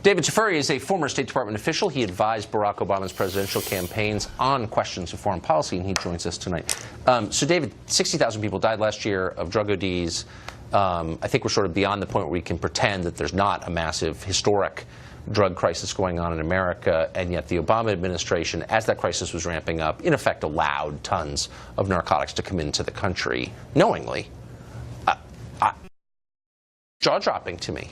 David Tafuri is a former State Department official. He advised Barack Obama's presidential campaigns on questions of foreign policy, and he joins us tonight. So, David, 60,000 people died last year of drug ODs. I think we're sort of beyond the point where we can pretend that there's not a massive, historic drug crisis going on in America, and yet the Obama administration, as that crisis was ramping up, in effect allowed tons of narcotics to come into the country knowingly. Jaw-dropping to me.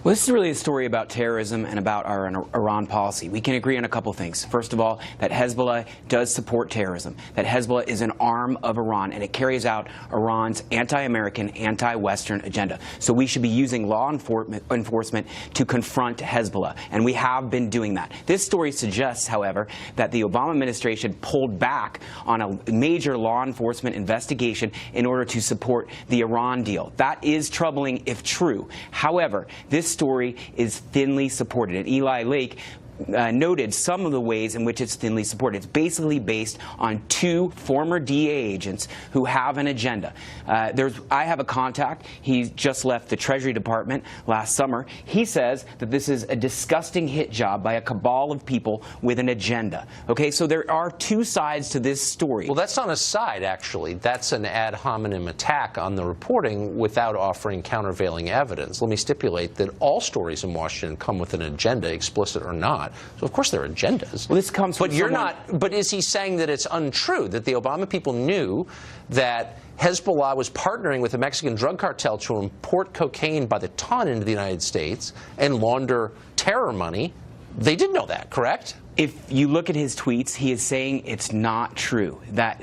Well, this is really a story about terrorism and about our Iran policy. We can agree on a couple things. First of all, that Hezbollah does support terrorism, that Hezbollah is an arm of Iran, and it carries out Iran's anti-American, anti-Western agenda. So we should be using law enforcement to confront Hezbollah, and we have been doing that. This story suggests, however, that the Obama administration pulled back on a major law enforcement investigation in order to support the Iran deal. That is troubling if true. However, this story is thinly supported, and Eli Lake noted some of the ways in which it's thinly supported. It's basically based on two former DEA agents who have an agenda. I have a contact. He just left the Treasury Department last summer. He says that this is a disgusting hit job by a cabal of people with an agenda. Okay, so there are two sides to this story. Well, that's not a side, actually. That's an ad hominem attack on the reporting without offering countervailing evidence. Let me stipulate that all stories in Washington come with an agenda, explicit or not. So of course there are agendas. Well, this comes from But is he saying that it's untrue, that the Obama people knew that Hezbollah was partnering with the Mexican drug cartel to import cocaine by the ton into the United States and launder terror money? They did know that, correct? If you look at his tweets, he is saying it's not true. The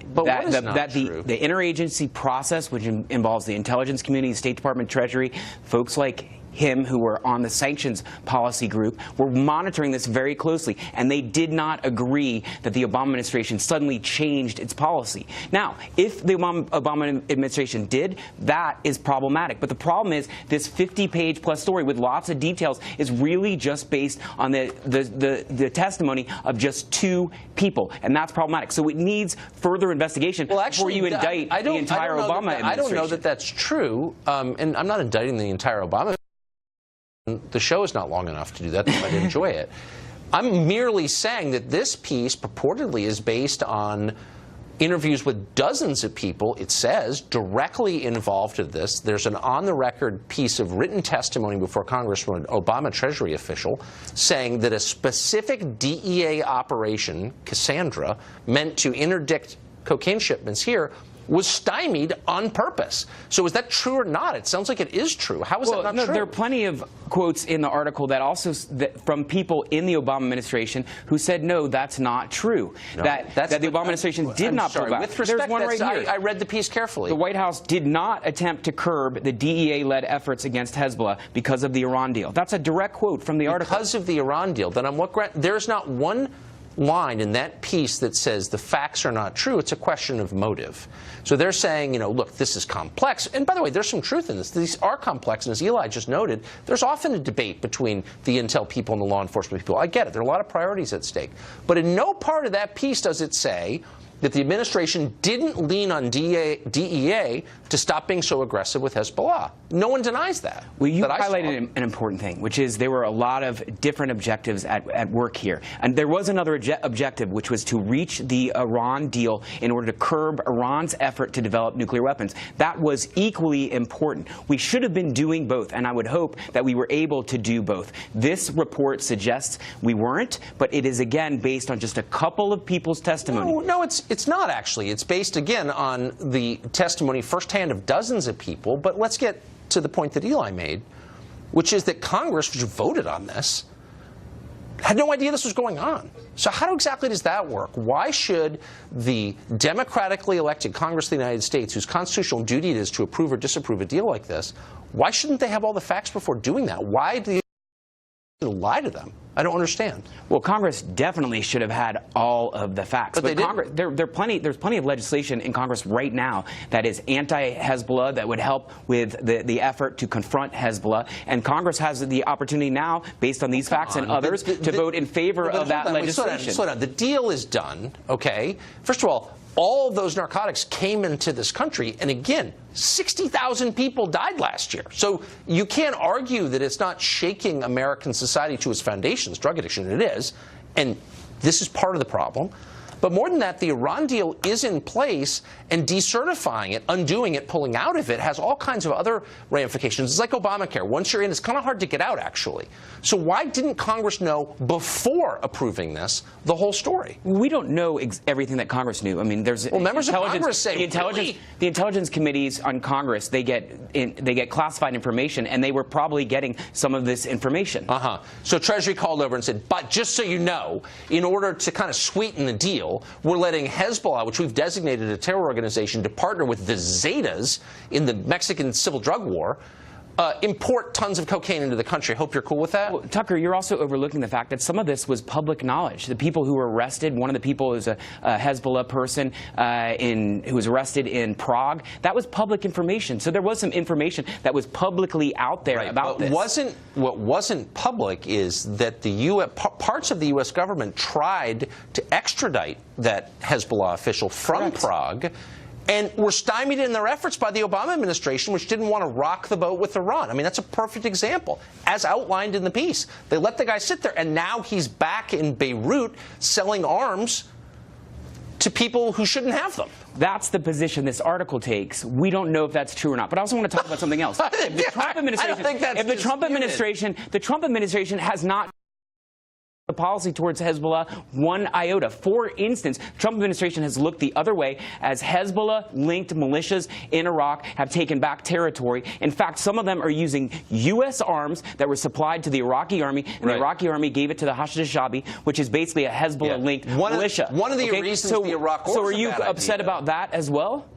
interagency process, which involves the intelligence community, the State Department, Treasury, folks like him who were on the sanctions policy group, were monitoring this very closely, and they did not agree that the Obama administration suddenly changed its policy. Now, if the Obama administration did, that is problematic. But the problem is this 50-page plus story with lots of details is really just based on the testimony of just two people, and that's problematic. So it needs further investigation before you indict the entire Obama administration. I don't know that that's true, and I'm not indicting the entire Obama. The show is not long enough to do that, but I'd enjoy it. I'm merely saying that this piece purportedly is based on interviews with dozens of people, it says, directly involved in this. There's an on-the-record piece of written testimony before Congress from an Obama Treasury official saying that a specific DEA operation, Cassandra, meant to interdict cocaine shipments here, was stymied on purpose. So is that true or not? It sounds like it is true. How is that not true? There are plenty of quotes in the article that also from people in the Obama administration who said, no, that's not true. No, that the Obama administration did not pull back. With respect, there's one right here. I read the piece carefully. The White House did not attempt to curb the DEA-led efforts against Hezbollah because of the Iran deal. That's a direct quote from the article. Because of the Iran deal. Then on what ground? There's not one line in that piece that says the facts are not true. It's a question of motive. So they're saying, you know, look, this is complex. And by the way, there's some truth in this. These are complex. And as Eli just noted, there's often a debate between the intel people and the law enforcement people. I get it. There are a lot of priorities at stake. But in no part of that piece does it say that the administration didn't lean on DEA to stop being so aggressive with Hezbollah. No one denies that. Well, you highlighted an important thing, which is there were a lot of different objectives at work here. And there was another objective, which was to reach the Iran deal in order to curb Iran's effort to develop nuclear weapons. That was equally important. We should have been doing both, and I would hope that we were able to do both. This report suggests we weren't, but it is, again, based on just a couple of people's testimony. No, it's not, actually. It's based, again, on the testimony firsthand of dozens of people. But let's get to the point that Eli made, which is that Congress, which voted on this, had no idea this was going on. So how exactly does that work? Why should the democratically elected Congress of the United States, whose constitutional duty it is to approve or disapprove a deal like this, why shouldn't they have all the facts before doing that? Why do you lie to them? I don't understand. Well, Congress definitely should have had all of the facts. But Congress, there's plenty of legislation in Congress right now that is anti-Hezbollah, that would help with the effort to confront Hezbollah. And Congress has the opportunity now, based on these facts and others, to vote in favor of that legislation. Slow down. The deal is done, okay? First of all of those narcotics came into this country, and again, 60,000 people died last year. So you can't argue that it's not shaking American society to its foundations, drug addiction. It is, and this is part of the problem. But more than that, the Iran deal is in place, and decertifying it, undoing it, pulling out of it has all kinds of other ramifications. It's like Obamacare. Once you're in, it's kind of hard to get out, actually. So why didn't Congress know before approving this the whole story? We don't know everything that Congress knew. I mean, there's members of Congress say the intelligence committees on Congress, they get classified information, and they were probably getting some of this information. So Treasury called over and said, but just so you know, in order to kind of sweeten the deal, we're letting Hezbollah, which we've designated a terror organization, to partner with the Zetas in the Mexican civil drug war, import tons of cocaine into the country. Hope you're cool with that. Well, Tucker, you're also overlooking the fact that some of this was public knowledge. The people who were arrested, one of the people is a Hezbollah person who was arrested in Prague. That was public information. So there was some information that was publicly out there about this. What wasn't public is that the parts of the U.S. government tried to extradite that Hezbollah official from Prague, and were stymied in their efforts by the Obama administration, which didn't want to rock the boat with Iran. I mean, that's a perfect example, as outlined in the piece. They let the guy sit there, and now he's back in Beirut selling arms to people who shouldn't have them. That's the position this article takes. We don't know if that's true or not. But I also want to talk about something else. If the Trump administration has not the policy towards Hezbollah one iota. For instance, the Trump administration has looked the other way as Hezbollah-linked militias in Iraq have taken back territory. In fact, some of them are using U.S. arms that were supplied to the Iraqi army, and the Iraqi army gave it to the Hashd al-Shabi, which is basically a Hezbollah-linked militia. One of the reasons the Iraq war So are you upset about that as well?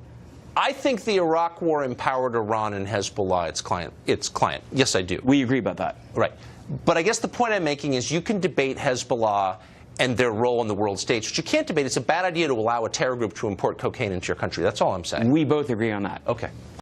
I think the Iraq war empowered Iran and Hezbollah, its client. Yes, I do. We agree about that. Right. But I guess the point I'm making is you can debate Hezbollah and their role on the world stage. What you can't debate, it's a bad idea to allow a terror group to import cocaine into your country. That's all I'm saying. We both agree on that. Okay.